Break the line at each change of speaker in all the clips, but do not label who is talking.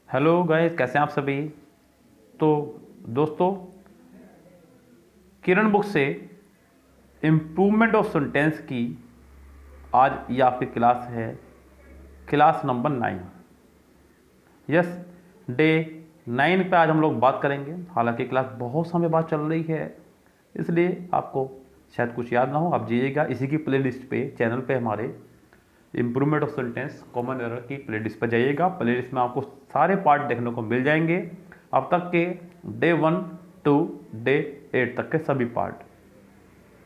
Hello guys, कैसे हैं आप सभी। तो दोस्तों, किरण बुक से इम्प्रूवमेंट ऑफ सेंटेंस की आज ये आपकी क्लास है, क्लास नंबर 9। यस, डे 9 पे आज हम लोग बात करेंगे। हालांकि क्लास बहुत समय बाद चल रही है, इसलिए आपको शायद कुछ याद ना हो। आप जाइएगा इसी की प्लेलिस्ट पे, चैनल पे हमारे improvement of sentence common error की प्लेलिस्ट पर जाइएगा। प्लेलिस्ट में आपको सारे पार्ट देखने को मिल जाएंगे, अब तक के डे 1 टू डे 8 तक के सभी पार्ट।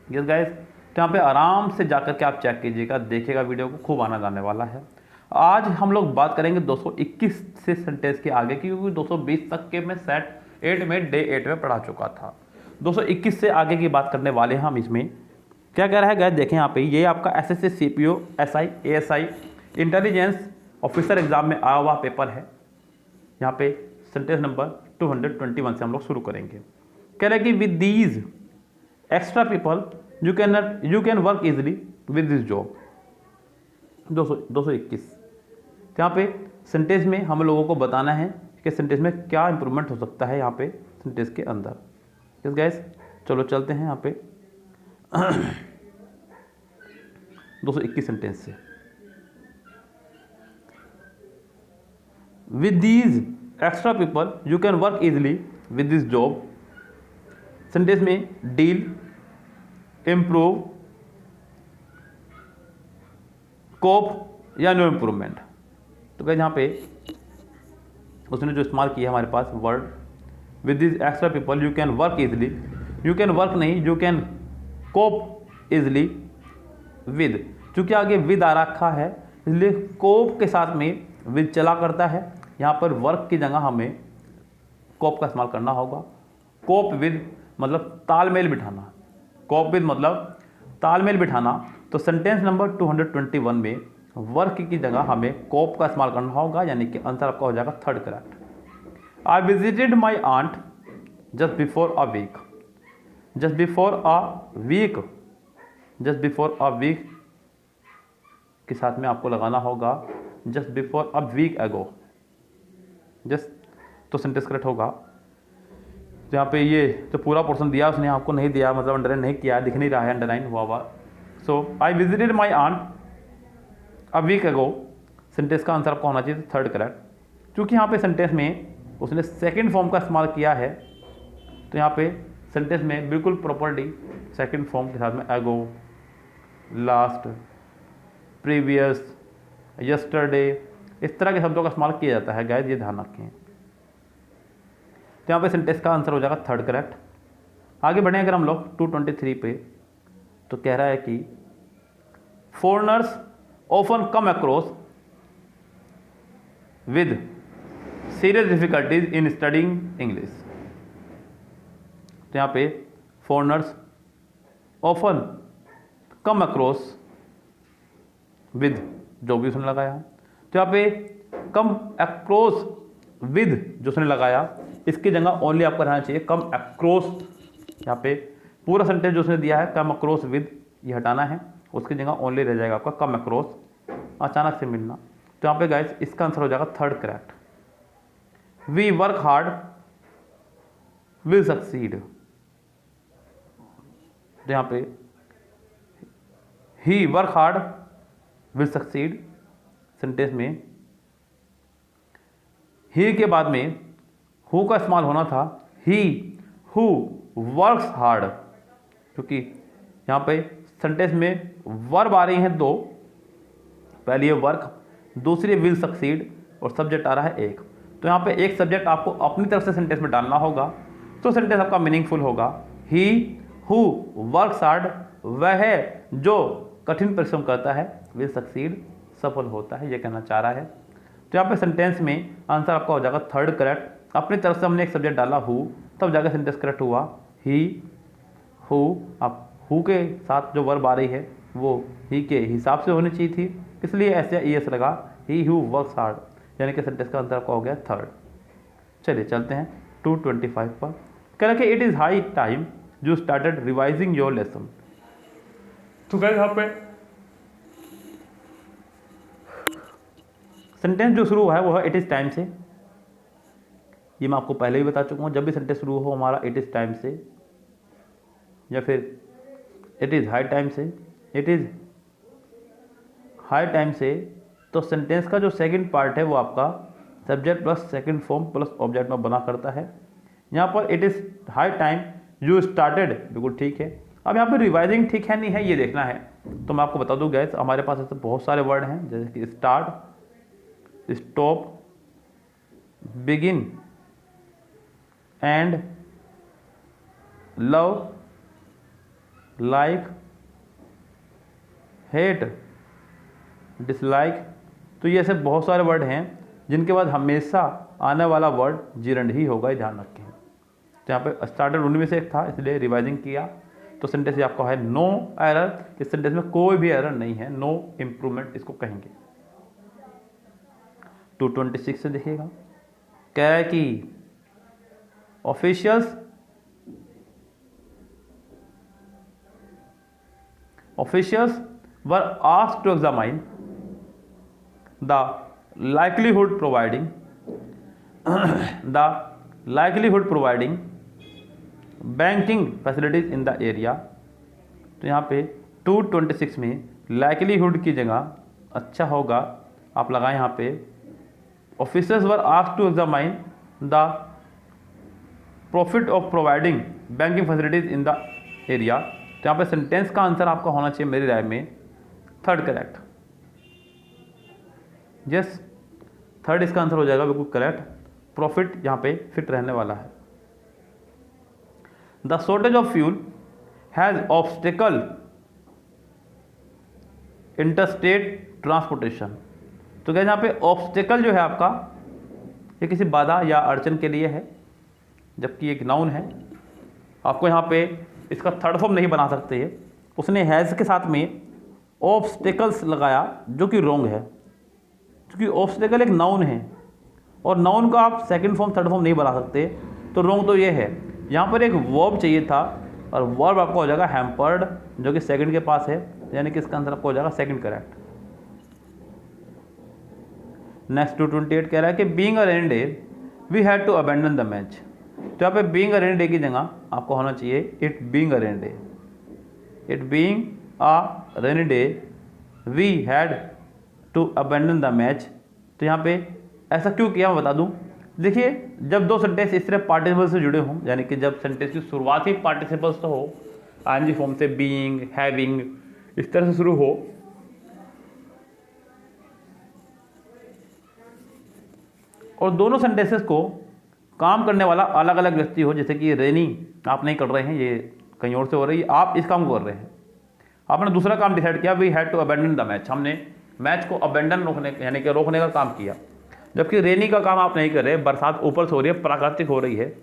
यस गाइस, तो यहाँ पे आराम से जाकर के आप चेक कीजिएगा, देखिएगा, वीडियो को खूब आनंद आने वाला है। आज हम लोग बात करेंगे 221 से सेंटेंस के आगे की, क्योंकि 220 तक के मैं सेट 8 में डे 8 में पढ़ा चुका था। 221 से आगे की बात करने वाले हैं हम। इसमें क्या कह रहा है गाइस, देखें यहाँ पे, ये आपका SSC CPO SI ASI intelligence officer exam में आया हुआ पेपर है। यहाँ पे सेंटेंस नंबर 221 से हम लोग शुरू करेंगे। कह रहा है कि with these extra people you can work easily with this job. 221। यहाँ पे सेंटेंस में हम लोगों को बताना है कि सेंटेंस में क्या इंप्रूवमेंट हो सकता है यहाँ पे सेंटेंस के अंदर। यस गाइस, चलो चलते हैं यहाँ पे 221 सेंटेंस से। With these extra people you can work easily with this job. Sentence में डील, इम्प्रूव, कोप या नो इम्प्रूवमेंट। तो क्या यहाँ पे उसने जो इस्तेमाल किया हमारे पास word with this extra people you can work easily, you can work नहीं, you can cope easily with, चूंकि आगे विद आ रखा है इसलिए कोप के साथ में विद चला करता है। यहाँ पर वर्क की जगह हमें कोप का इस्तेमाल करना होगा। कोप विद मतलब तालमेल बिठाना, कोप विद मतलब तालमेल बिठाना। तो सेंटेंस नंबर 221 में वर्क की जगह हमें कोप का इस्तेमाल करना होगा, यानी कि आंसर आपका हो जाएगा third correct. I visited my aunt just before a week. Just before a week, just before a week के साथ में आपको लगाना होगा just before a week ago. Just तो सेंटेंस करेक्ट होगा। यहाँ पे ये जो पूरा पोर्शन दिया उसने आपको नहीं दिया, मतलब अंडरलाइन नहीं किया, दिख नहीं रहा है अंडरलाइन हुआ हुआ। So I visited my aunt a week ago, sentence का आंसर आपका होना चाहिए थर्ड करेक्ट। क्योंकि यहाँ पे सेंटेंस में उसने सेकंड फॉर्म का इस्तेमाल किया है, तो यहाँ पे सेंटेंस में बिल्कुल प्रॉपर्ली सेकंड फॉर्म के साथ में एगो, लास्ट, प्रीवियस, यस्टरडे, इस तरह के शब्दों का इस्तेमाल किया जाता है गाइस, ये ध्यान रखें। तो यहाँ पे सेंटेंस का आंसर हो जाएगा थर्ड करेक्ट। आगे बढ़े अगर हम लोग 223 पे, तो कह रहा है कि foreigners often come across with serious difficulties in studying English. तो यहाँ पे foreigners often come across with, जो भी उसने लगाया, तो यहाँ पे कम अक्रॉस विद जो उसने लगाया, इसकी जगह ओनली आपको रहना चाहिए कम अक्रॉस। यहाँ पे पूरा सेंटेंस जो उसने दिया है कम अक्रॉस विद, ये हटाना है, उसकी जगह ओनली रह जाएगा आपका कम अक्रॉस, अचानक से मिलना। तो यहाँ पे गाइस इसका आंसर हो जाएगा third correct. We work hard will succeed. तो यहाँ पे ही work hard will succeed, sentence में ही के बाद में हु का इस्तेमाल होना था, ही हु वर्क्स हार्ड, क्योंकि यहाँ पे सेंटेंस में वर्ब आ रही हैं दो, पहली है वर्क, दूसरी विल सक्सीड, और सब्जेक्ट आ रहा है एक। तो यहाँ पे एक सब्जेक्ट आपको अपनी तरफ से सेंटेंस में डालना होगा, तो सेंटेंस आपका मीनिंगफुल होगा। ही हु वर्क्स हार्ड, वह है जो कठिन परिश्रम करता है, विल सक्सीड, सफल होता है, ये कहना चाह रहा है। तो यहाँ पे सेंटेंस में आंसर आपका हो जाएगा थर्ड करेक्ट। अपनी तरफ से हमने एक सब्जेक्ट डाला हु, तब जाकर सेंटेंस करेक्ट हुआ। ही हु, आप हु के साथ जो वर्ब आ रही है वो ही के हिसाब से होनी चाहिए थी, इसलिए ऐसे ES लगा, ही हु वर्क्स हार्ड, यानी कि सेंटेंस का आंसर आपका हो गया थर्ड। चलिए चलते हैं 225 पर। कह रहा कि it is high time you started revising your lesson. तो गाइस यहाँ पे सेंटेंस जो शुरू हुआ है वो है इट इज़ टाइम से, ये मैं आपको पहले ही बता चुका हूँ। जब भी सेंटेंस शुरू हो हमारा इट इज़ टाइम से या फिर इट इज़ हाई टाइम से, इट इज़ हाई टाइम से, तो सेंटेंस का जो सेकंड पार्ट है वो आपका subject plus second form plus object में बना करता है। यहाँ पर it is high time you started, बिल्कुल ठीक है। अब यहाँ पे रिवाइजिंग ठीक है नहीं है ये देखना है। तो मैं आपको बता दूँ गैस, हमारे पास ऐसे बहुत सारे वर्ड हैं जैसे कि start, stop, begin, and, love, like, hate, dislike. तो ये ऐसे बहुत सारे वर्ड हैं जिनके बाद हमेशा आने वाला वर्ड जीरंड ही होगा, ये ध्यान रखें। तो यहाँ पे स्टार्टेड उनमें से एक था, इसलिए रिवाइजिंग किया। तो सेंटेंस ये आपका है नो एरर। इस सेंटेंस में कोई भी एरर नहीं है, नो इम्प्रूवमेंट इसको कहेंगे। 226 से देखिएगा, कह रहा है कि officials were asked to examine the likelihood providing banking facilities in the area। तो यहाँ पे 226 में likelihood की जगह अच्छा होगा आप लगाएं यहाँ पे officers were asked to examine the profit of providing banking facilities in the area। तो यहाँ पे सेंटेंस का आंसर आपका होना चाहिए मेरी राय में थर्ड करेक्ट। यस, थर्ड इसका आंसर हो जाएगा बिल्कुल करेक्ट। प्रॉफिट यहाँ पे फिट रहने वाला है। The shortage of fuel has obstacle interstate transportation. तो क्या यहाँ पे ऑब्स्टेकल जो है आपका ये किसी बाधा या अड़चन के लिए है, जबकि एक नाउन है। आपको यहाँ पे इसका थर्ड फॉर्म नहीं बना सकते है, उसने हैज़ के साथ में ऑब्स्टेकल्स लगाया जो कि रॉन्ग है, क्योंकि ऑब्स्टेकल एक नाउन है और नाउन का आप सेकंड फॉर्म थर्ड फॉर्म नहीं बना सकते। तो रॉन्ग तो ये है। यहाँ पर एक वर्ब चाहिए था और वर्ब आपका हो जाएगा हैम्पर्ड, जो कि सेकंड के पास है, यानी कि इसका आंसर आपको हो जाएगा सेकंड करेक्ट। नेक्स्ट 228 कह रहा है कि being a rainy day we had to abandon the match. तो यहाँ पे बीइंग अ रेनी डे की जगह आपको होना चाहिए it being a rainy day. It being a rainy day we had to abandon the match. तो यहाँ पे ऐसा क्यों किया मैं बता दूं। देखिए, जब दो सेंटेंस इस तरह पार्टिसिपल से जुड़े हों, यानी कि जब सेंटेंस की शुरुआत ही पार्टिसिपल से हो, आईएनजी फॉर्म से, बीइंग, हैविंग, इस तरह से शुरू हो, और दोनों सेंटेंसेस को काम करने वाला अलग अलग व्यक्ति हो, जैसे कि रेनी आप नहीं कर रहे हैं, ये कहीं और से हो रही है, आप इस काम को कर रहे हैं, आपने दूसरा काम डिसाइड किया, we had to abandon the match, हमने मैच को अबैंडन रोकने यानी कि रोकने का काम किया। जबकि रेनी का काम आप नहीं कर रहे, बरसात ऊपर से हो रही है, प्राकृतिक हो रही है।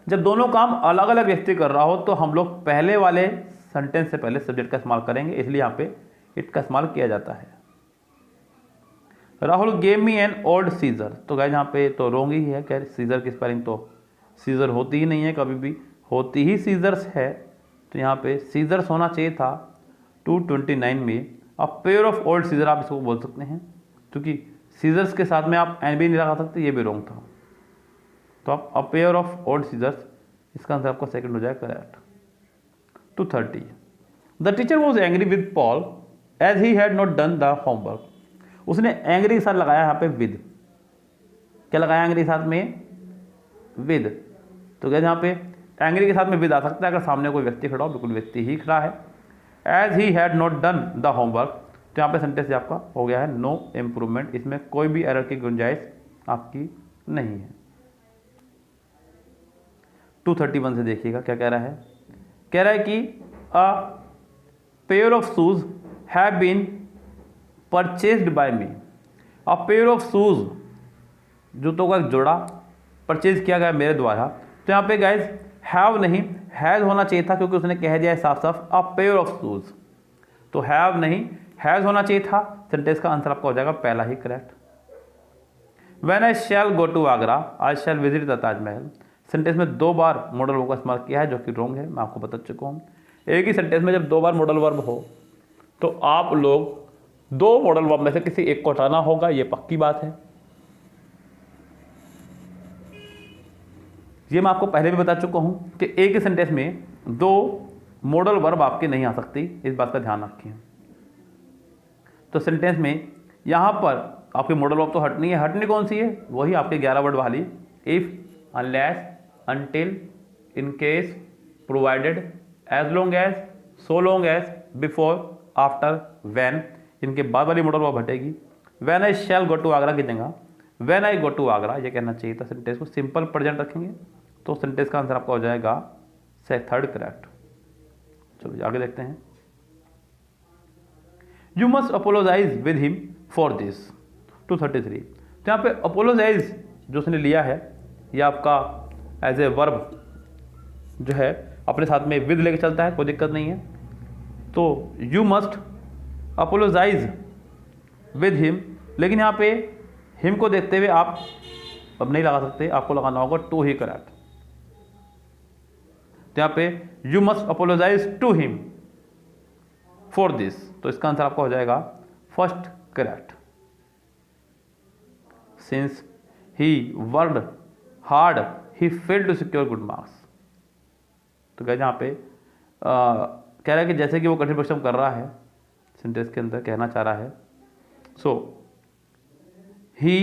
जब दोनों काम अलग अलग व्यक्ति कर रहा हो तो हम लोग पहले वाले सेंटेंस से पहले सब्जेक्ट का इस्तेमाल करेंगे, इसलिए यहाँ पे इट का इस्तेमाल किया जाता है। Rahul gave me an old scissor. तो गाइस यहाँ पे तो रोंग ही है, क्या सीजर की स्पेलिंग तो सीजर होती ही नहीं है, कभी भी होती ही सीजर्स है। तो यहाँ पे सीजर्स होना चाहिए था 229 में। अब पेयर ऑफ ओल्ड सीजर आप इसको बोल सकते हैं, क्योंकि सीजर्स के साथ में आप एन भी नहीं लगा सकते, ये भी रॉन्ग था। तो आप a pair of old scissors, इसका आंसर आपका सेकंड हो जाएगा correct. 230 the teacher was angry with Paul as he had not done the homework. उसने एंग्री के साथ लगाया यहाँ पे विद। क्या लगाया एंग्री के साथ में? विद। तो क्या यहाँ पे एंग्री के साथ में विद आ सकता है अगर सामने कोई व्यक्ति खड़ा हो, बिल्कुल व्यक्ति ही खड़ा है। As he had not done the homework, तो यहाँ पे सेंटेंस आपका हो गया है नो इम्प्रूवमेंट, इसमें कोई भी एरर की गुंजाइश आपकी नहीं है। 231 से देखिएगा क्या कह रहा है। कह रहा है कि a pair of shoes have been purchased by me. A pair of shoes, जूतों का एक जोड़ा परचेज किया गया मेरे द्वारा। तो यहाँ पे गाइज हैव नहीं हैज होना चाहिए था, क्योंकि उसने कह दिया है साफ साफ अ पेयर ऑफ शूज। तो हैव नहीं हैज होना चाहिए था। सेंटेंस का आंसर आपका हो जाएगा पहला ही correct. When I shall go to Agra I shall visit the Taj Mahal. Sentence में 2 बार मॉडल वर्ब का इस्तेमाल किया है, जो कि रॉन्ग है, मैं आपको बता चुका हूँ। एक ही सेंटेंस में जब 2 बार मॉडल वर्ब हो तो आप लोग 2 मॉडल वर्ब में से किसी एक को हटाना होगा, ये पक्की बात है। ये मैं आपको पहले भी बता चुका हूँ कि एक ही सेंटेंस में दो मॉडल वर्ब आपके नहीं आ सकती, इस बात का ध्यान रखिए। तो सेंटेंस में यहाँ पर आपकी मॉडल वर्ब तो हटनी है, हटनी कौन सी है, वही आपके 11 वर्ड वाली if, unless, until, in case, provided, as long as, so long as, before, after, when, इनके बाद वाली मॉडल वर्ब हटेगी। When I shall go to Agra की जगह when I go to Agra ये कहना चाहिए था। सेंटेंस को सिंपल प्रेजेंट रखेंगे तो सेंटेंस का आंसर आपका हो जाएगा से थर्ड करेक्ट। चलो आगे देखते हैं। You must apologise with him for this 233। तो यहाँ पे अपोलोजाइज जो उसने लिया है ये आपका एज ए वर्ब जो है अपने साथ में विद लेके चलता है, कोई दिक्कत नहीं है। तो you must apologise with him, लेकिन यहाँ पे हिम को देखते हुए आप अब नहीं लगा सकते, आपको लगाना होगा टू ही करेक्ट। तो यहाँ पे you must apologise to him for this, तो इसका आंसर आपका हो जाएगा first correct. Since he worked hard he failed to secure good marks. तो क्या यहाँ पे कह रहा है कि जैसे कि वो कठिन परिश्रम कर रहा है, सेंटेंस के अंदर कहना चाह रहा है so he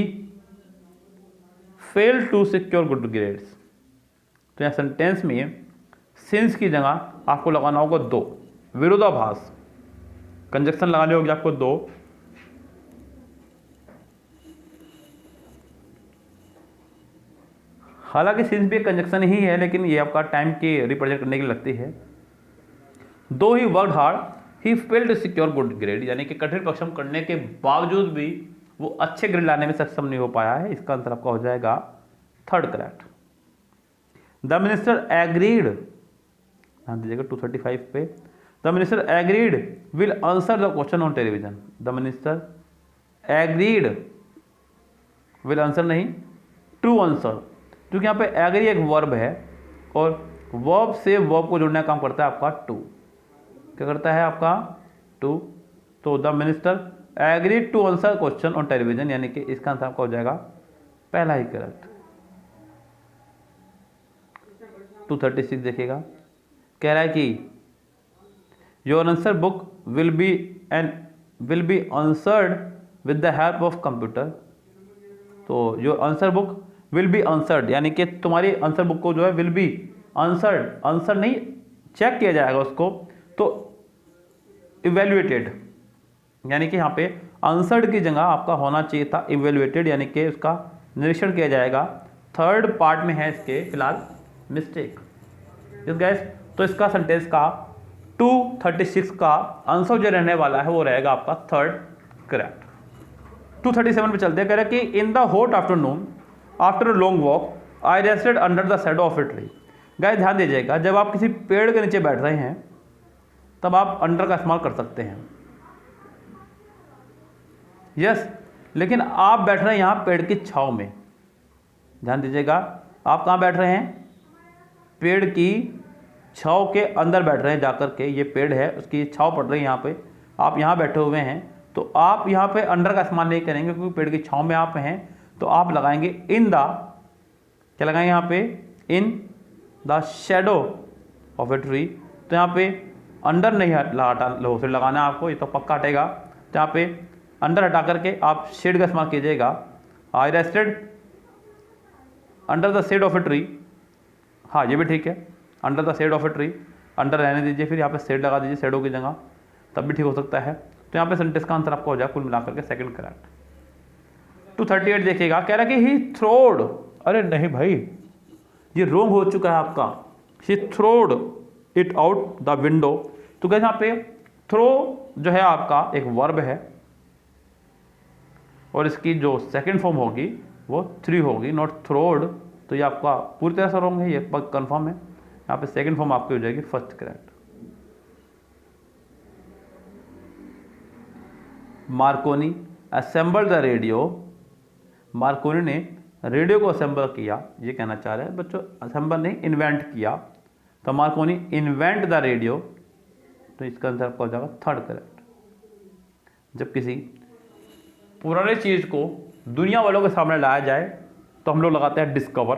fail to secure good grades. तो यहाँ सेंटेंस में सिंस की जगह आपको लगाना होगा दो, विरोधाभास कंजक्शन लगाने होगी आपको दो। हालांकि सिंस भी एक कंजक्शन ही है, लेकिन ये आपका टाइम के रिप्रेजेंट करने के लिए लगती है। Though he worked hard he failed to secure good grade, यानी कि कठिन परिश्रम करने के बावजूद भी वो अच्छे ग्रेड लाने में सक्षम नहीं हो पाया है। इसका आंसर आपका हो जाएगा third correct. The minister agreed, ध्यान दीजिएगा 235 पे, the minister agreed will answer the question on television. The minister agreed will answer नहीं, ट्रू आंसर, क्योंकि यहाँ पे एग्री एक वर्ब है और वर्ब से वर्ब को जोड़ने का काम करता है आपका टू। क्या करता है आपका टू। तो the minister agreed to answer question on television, यानी कि इसका आंसर आपका हो जाएगा पहला ही करेक्ट। 236 देखिएगा, कह रहा है कि your answer book will be answered with the help of computer. तो your answer book will be answered, यानी कि तुम्हारी आंसर बुक को जो है विल बी आंसर्ड, आंसर नहीं चेक किया जाएगा उसको, तो इवेल्युएटेड, यानी कि यहाँ पे आंसर्ड की जगह आपका होना चाहिए था इवेल्युएटेड, यानी कि उसका निरीक्षण किया जाएगा। थर्ड पार्ट में है इसके फिलहाल मिस्टेक। इस गैस तो इसका सेंटेंस का 236 का आंसर जो रहने वाला है वो रहेगा आपका थर्ड करेक्ट। 237 पे चलते हैं, कह रहा है कि in the hot afternoon after a long walk I rested under the shadow of a tree. Guys ध्यान दीजिएगा, जब आप किसी पेड़ के नीचे बैठ रहे हैं तब आप अंडर का इस्तेमाल कर सकते हैं, यस, लेकिन आप बैठ रहे हैं यहाँ पेड़ की छांव में। ध्यान दीजिएगा, आप कहाँ बैठ रहे हैं, पेड़ की छांव के अंदर बैठ रहे हैं जाकर के। ये पेड़ है, उसकी छांव पड़ रही है यहाँ पे, आप यहाँ बैठे हुए हैं, तो आप यहाँ पे अंडर का इस्तेमाल नहीं करेंगे क्योंकि पेड़ की छांव में आप हैं। तो आप लगाएंगे इन द, क्या लगाएंगे यहाँ पे, in the shadow of a tree. तो यहाँ पे अंडर नहीं लगाना है आपको, ये तो पक्का हटेगा। तो यहाँ पे अंडर हटा करके आप शेड का इस्तेमाल कीजिएगा। I rested under the shade of a tree, हाँ ये भी ठीक है, under the shade of a tree, under रहने दीजिए, फिर यहाँ पे शेड लगा दीजिए शेडो की जगह, तब भी ठीक हो सकता है। तो यहाँ पे सेंटेंस का आंसर आपका हो जाएगा कुल मिलाकर के सेकंड करेक्ट। 238 देखिएगा, कह रहा है कि ही थ्रोड, अरे नहीं भाई ये रोंग हो चुका है आपका, ही थ्रोड इट आउट द विंडो। तो क्या यहाँ पे थ्रो जो है आपका एक वर्ब है और इसकी जो सेकंड फॉर्म होगी वो थ्री होगी, नॉट थ्रोड। तो ये आपका पूरी तरह से रॉन्ग है, ये कंफर्म है। यहाँ पे सेकंड फॉर्म आपकी हो जाएगी first correct. Markovnikov assemble the radio, Markovnikov ने रेडियो को असेंबल किया, ये कहना चाह रहे हैं बच्चों, असेंबल नहीं इन्वेंट किया। तो मार्कोनी इन्वेंट द रेडियो, तो इसका आंसर आपका हो जाएगा थर्ड करेक्ट। जब किसी पुराने चीज़ को दुनिया वालों के सामने लाया जाए तो हम लोग लगाते हैं डिस्कवर,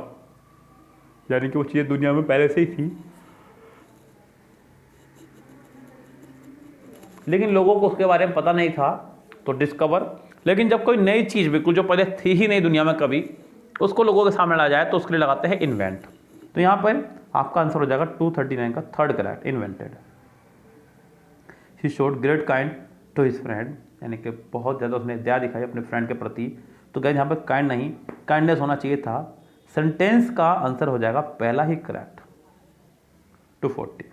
यानी कि वो चीज़ें दुनिया में पहले से ही थी, लेकिन लोगों को उसके बारे में पता नहीं था, तो डिस्कवर। लेकिन जब कोई नई चीज़ बिल्कुल जो पहले थी ही नहीं दुनिया में कभी, उसको लोगों के सामने ला जाए तो उसके लिए लगाते हैं इन्वेंट। तो यहाँ पर आपका आंसर हो जाएगा 239 का third correct, invented. He showed great kind to his friend, यानी कि बहुत ज़्यादा उसने दया दिखाई अपने फ्रेंड के प्रति। तो गाइस यहाँ पर काइंड नहीं, काइंडनेस होना चाहिए था। सेंटेंस का आंसर हो जाएगा पहला ही करेक्ट, 240।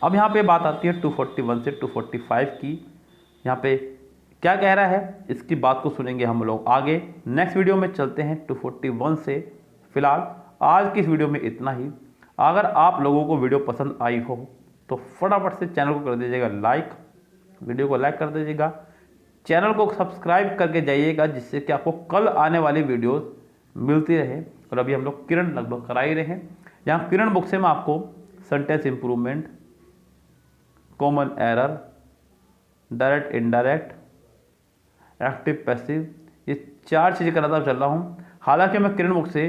अब यहाँ पे बात आती है 241 से 245 की। यहाँ पे क्या कह रहा है, इसकी बात को सुनेंगे हम लोग आगे। नेक्स्ट वीडियो में चलते हैं 241 से। फिलहाल आज की इस वीडियो में इतना ही। अगर आप लोगों को वीडियो पसंद आई हो तो फटाफट से चैनल को कर दीजिएगा लाइक, वीडियो को लाइक कर दीजिएगा, चैनल को सब्सक्राइब करके जाइएगा, जिससे कि आपको कल आने वाली वीडियोस मिलती रहे। और अभी हम लोग किरण लगभग करा ही रहे हैं। यहाँ किरण बुक से मैं आपको sentence improvement, common error, direct indirect, active passive, ये 4 चीज़ें कराता चल रहा हूँ। हालांकि मैं किरण बुक से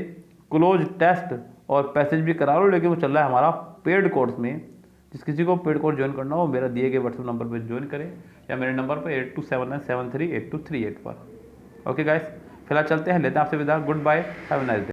क्लोज, टेस्ट और पैसेज भी करा रहा हूँ, लेकिन वो चल रहा है हमारा पेड कोर्स में। जिस किसी को पेड कोर्स ज्वाइन करना हो मेरा दिए गए व्हाट्सएप नंबर पर ज्वाइन करें, या मेरे नंबर पर 8279738238 पर। ओके गाइस, फिलहाल चलते हैं, लेते हैं आपसे विदा। Good bye, have a nice day.